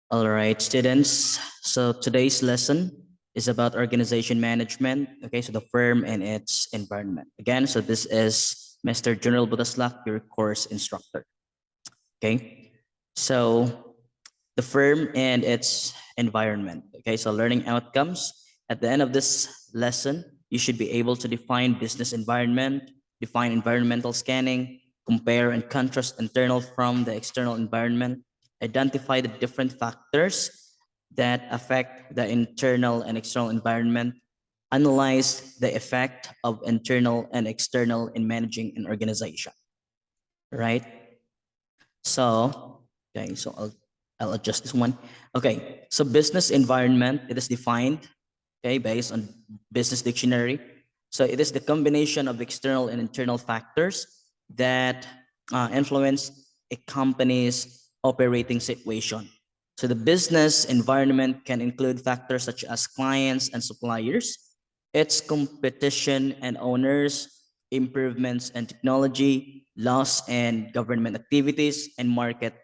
All right, students. So today's lesson is about organization management. Okay, so the firm and its environment. Again, so this is Mr. General Budaslak, your course instructor. Okay, so the firm and its environment. Okay, so learning outcomes. At the end of this lesson, you should be able to define business environment, define environmental scanning, compare and contrast internal from the external environment, identify the different factors that affect the internal and external environment, analyze the effect of internal and external in managing an organization, right? So, okay, so I'll adjust this one. Okay, so business environment, it is defined, okay, based on business dictionary. So it is the combination of external and internal factors that influence a company's operating situation. So the business environment can include factors such as clients and suppliers, its competition and owners, improvements and technology, laws and government activities, and market,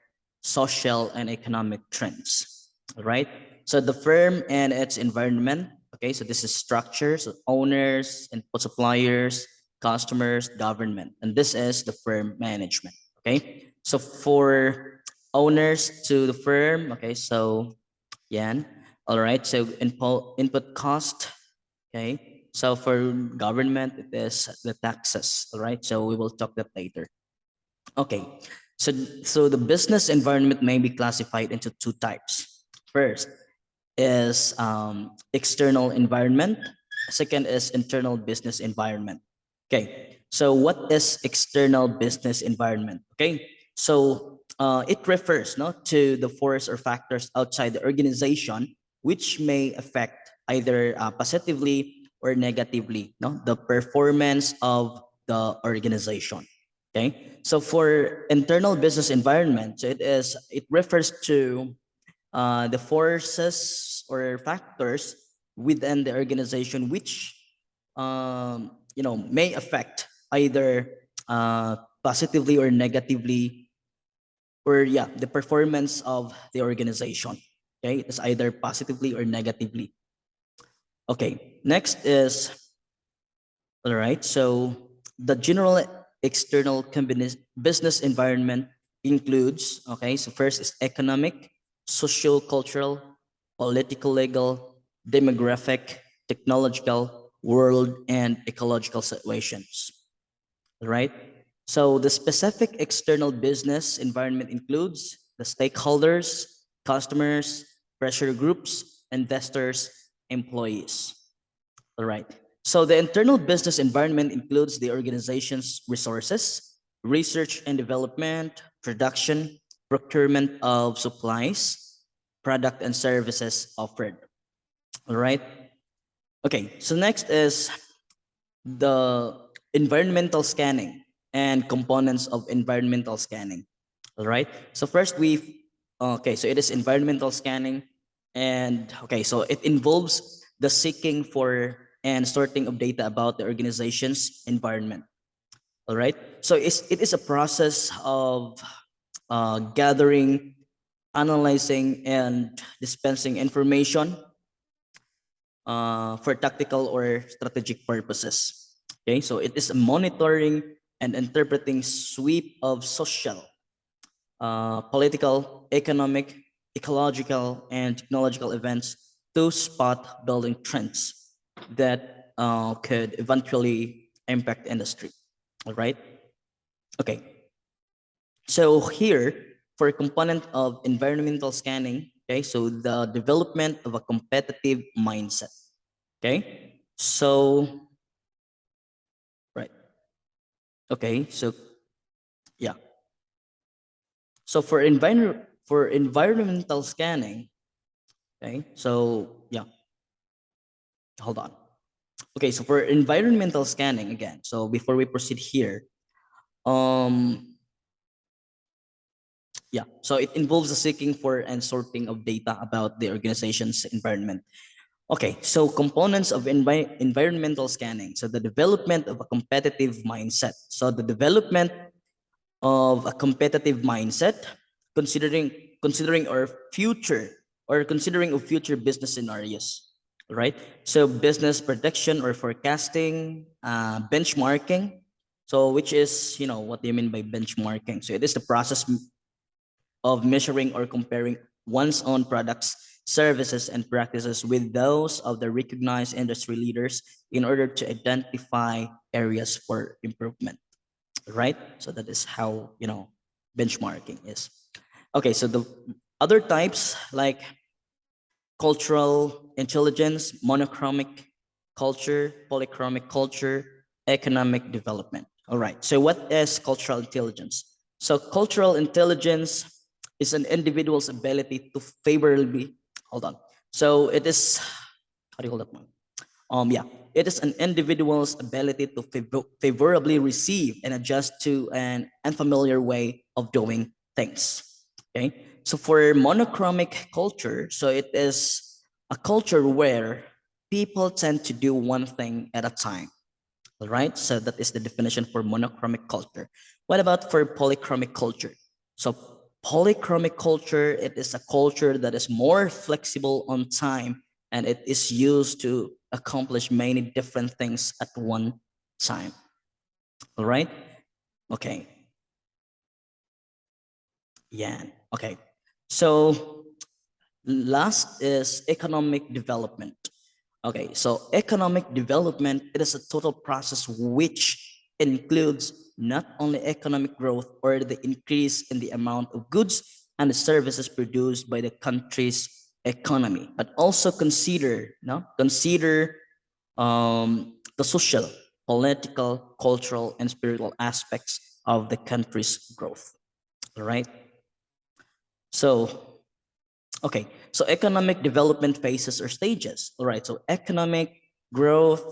social, and economic trends. All right. So the firm and its environment. Okay. So this is structures, so owners, input suppliers, customers, government, and this is the firm management. Okay. So for owners to the firm. Okay. So yan. All right. So input cost. Okay. So for government, it is the taxes. All right. So we will talk that later. Okay. So, so the business environment may be classified into two types. First is external environment. Second is internal business environment. Okay. So what is external business environment? Okay. So it refers no, to the force or factors outside the organization which may affect either positively or negatively no, the performance of the organization. Okay. So for internal business environment, so it refers to the forces or factors within the organization which may affect either positively or negatively, or yeah, the performance of the organization. Okay, it's either positively or negatively. Okay, next is, all right, so the general external business environment includes, okay, so first is economic, social, cultural, political, legal, demographic, technological, world, and ecological situations, right? So the specific external business environment includes the stakeholders, customers, pressure groups, investors, employees. All right. So the internal business environment includes the organization's resources, research and development, production, procurement of supplies, product and services offered. All right. Okay. So next is the environmental scanning and components of environmental scanning. All right. So first okay, so it is environmental scanning, and okay, so it involves the seeking for and sorting of data about the organization's environment. All right. So it is a process of gathering, analyzing, and dispensing information for tactical or strategic purposes. Okay, so it is a monitoring and interpreting sweep of social, political, economic, ecological, and technological events to spot building trends that could eventually impact industry. All right. Okay. So here, for a component of environmental scanning, okay, so the development of a competitive mindset. Okay. So, right. Okay. So, yeah. So for environmental scanning, okay. So, yeah. Hold on. Okay. So for environmental scanning again. So before we proceed here, um, yeah. So it involves the seeking for and sorting of data about the organization's environment. Okay, so components of environmental scanning. So the development of a competitive mindset. So the development of a competitive mindset, considering considering our future or considering of future business scenarios, right? So business prediction or forecasting, benchmarking. So which is, what do you mean by benchmarking? So it is the process of measuring or comparing one's own products, services, and practices with those of the recognized industry leaders in order to identify areas for improvement, right? So that is how, benchmarking is. Okay, so the other types like cultural intelligence, monochromic culture, polychromic culture, economic development. All right, so what is cultural intelligence? So cultural intelligence is an individual's ability to favorably, hold on. So it is, how do you call that one? Yeah, it is an individual's ability to favorably receive and adjust to an unfamiliar way of doing things. Okay, so for monochromic culture, so it is a culture where people tend to do one thing at a time. All right, so that is the definition for monochromic culture. What about for polychromic culture? So polychromic culture, it is a culture that is more flexible on time and it is used to accomplish many different things at one time. All right, okay, yeah, okay. So last is economic development. Okay, so economic development, it is a total process which includes not only economic growth or the increase in the amount of goods and the services produced by the country's economy, but also consider the social, political, cultural, and spiritual aspects of the country's growth. All right. So okay, so economic development phases or stages. All right, so economic growth,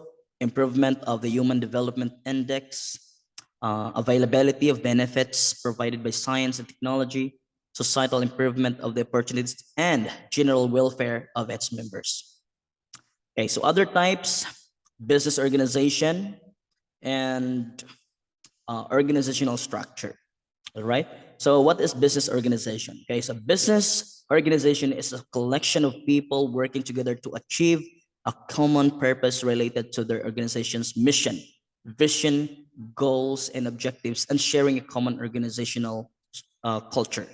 improvement of the Human Development Index, availability of benefits provided by science and technology, societal improvement of the opportunities, and general welfare of its members. Okay, so other types, business organization and organizational structure. All right. So what is business organization? Okay, so business organization is a collection of people working together to achieve a common purpose related to their organization's mission, vision, goals, and objectives, and sharing a common organizational culture.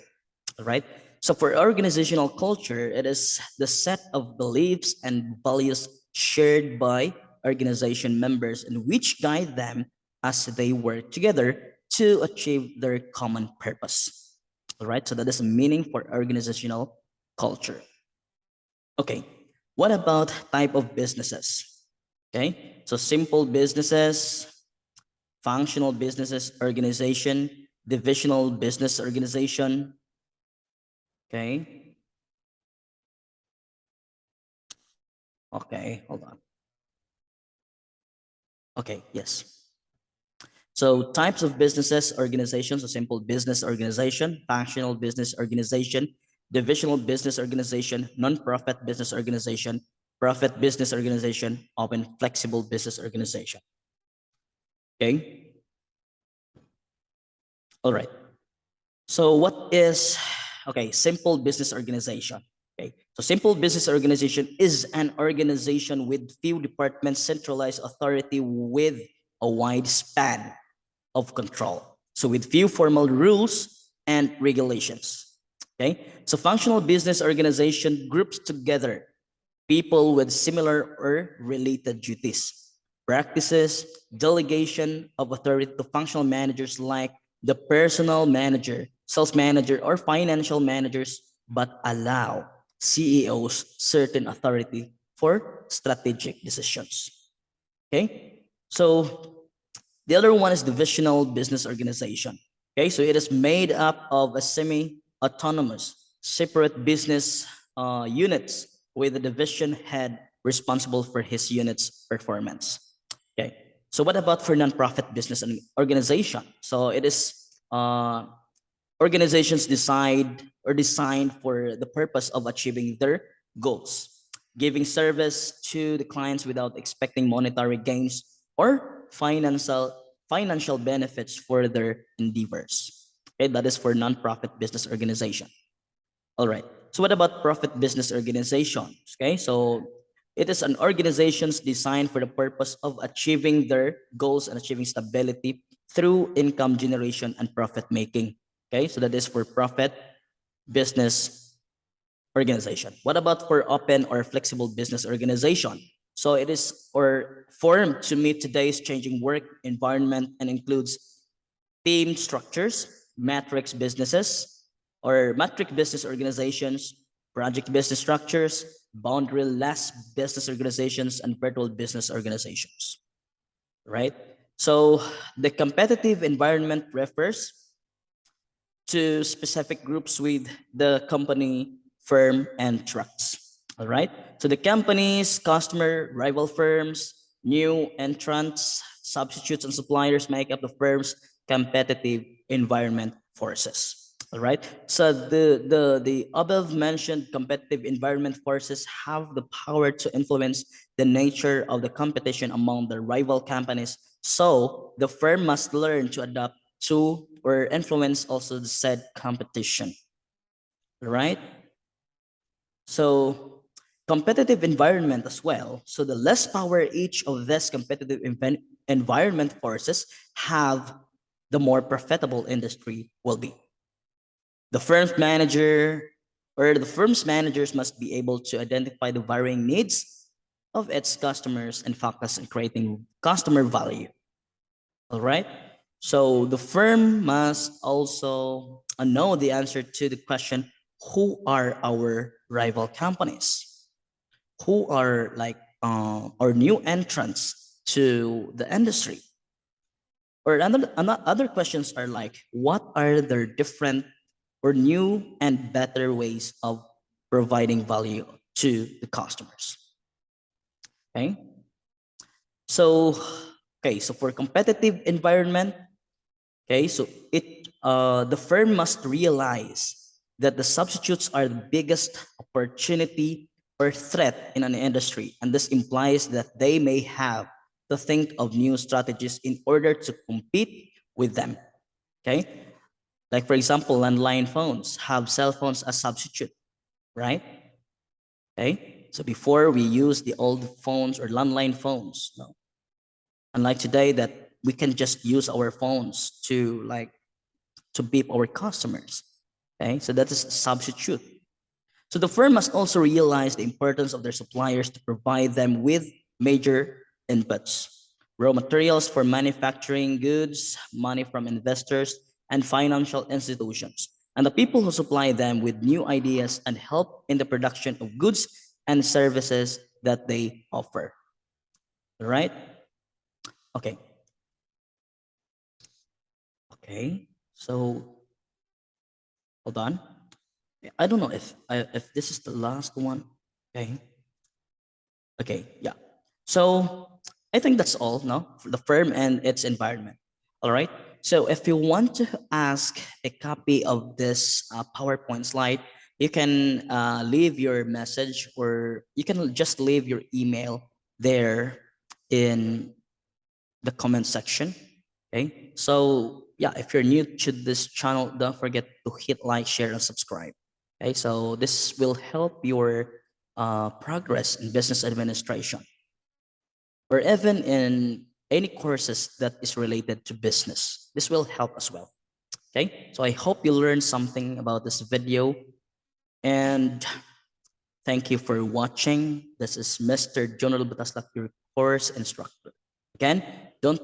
All right. So for organizational culture, it is the set of beliefs and values shared by organization members and which guide them as they work together to achieve their common purpose. All right, so that is a meaning for organizational culture. Okay, what about type of businesses? Okay, so simple businesses, functional businesses organization, divisional business organization. Okay, okay, hold on. Okay, yes. So types of businesses, organizations, a simple business organization, functional business organization, divisional business organization, non-profit business organization, profit business organization, open flexible business organization. Okay. All right. So what is, okay, simple business organization? Okay. So simple business organization is an organization with few departments, centralized authority with a wide span of control. So with few formal rules and regulations. Okay. So functional business organization groups together people with similar or related duties, practices, delegation of authority to functional managers like the personal manager, sales manager, or financial managers, but allow CEOs certain authority for strategic decisions. Okay, so the other one is divisional business organization. Okay, so it is made up of a semi-autonomous, separate business units with a division head responsible for his unit's performance. Okay, so what about for nonprofit business and organization? So it is organizations decide or designed for the purpose of achieving their goals, giving service to the clients without expecting monetary gains or financial benefits for their endeavors. Okay, that is for nonprofit business organization. All right. So what about profit business organizations? Okay, so it is an organizations designed for the purpose of achieving their goals and achieving stability through income generation and profit making. Okay, so that is for profit business organization. What about for open or flexible business organization? So it is or formed to meet today's changing work environment and includes team structures, matrix businesses, or matrix business organizations, project business structures, boundary-less business organizations, and virtual business organizations, right? So the competitive environment refers to specific groups with the company, firm, and trucks. All right. So the companies, customer, rival firms, new entrants, substitutes, and suppliers make up the firm's competitive environment forces. All right. So the above mentioned competitive environment forces have the power to influence the nature of the competition among the rival companies. So the firm must learn to adapt to or influence also the said competition, right? So competitive environment as well. So the less power each of these competitive environment forces have, the more profitable industry will be. The firm's manager or the firm's managers must be able to identify the varying needs of its customers and focus on creating customer value. All right. So the firm must also know the answer to the question, who are our rival companies? Who are like our new entrants to the industry? Or other questions are like, what are their different or new and better ways of providing value to the customers? Okay. So, okay, so for competitive environment, okay, so the firm must realize that the substitutes are the biggest opportunity or threat in an industry, and this implies that they may have to think of new strategies in order to compete with them. Okay, like for example, landline phones have cell phones as substitute, right? Okay, so before we use the old phones or landline phones, no, unlike today that we can just use our phones to like to beep our customers. Okay, so that is a substitute. So the firm must also realize the importance of their suppliers to provide them with major inputs, raw materials for manufacturing goods, money from investors, and financial institutions, and the people who supply them with new ideas and help in the production of goods and services that they offer. All right? Okay. Okay. So hold on. I don't know if this is the last one. Okay. Okay. Yeah. So I think that's all. No, for the firm and its environment. All right. So if you want to ask a copy of this PowerPoint slide, you can leave your message, or you can just leave your email there in the comment section. Okay. So yeah, if you're new to this channel, don't forget to hit like, share, and subscribe. Okay. So this will help your progress in business administration, or even in any courses that is related to business. This will help as well. Okay. So I hope you learned something about this video, and thank you for watching. This is Mr. Jonal Bataslak, your course instructor. Again, don't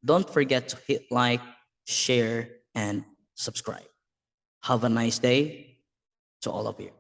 don't forget to hit like, share, and subscribe. Have a nice day to all of you.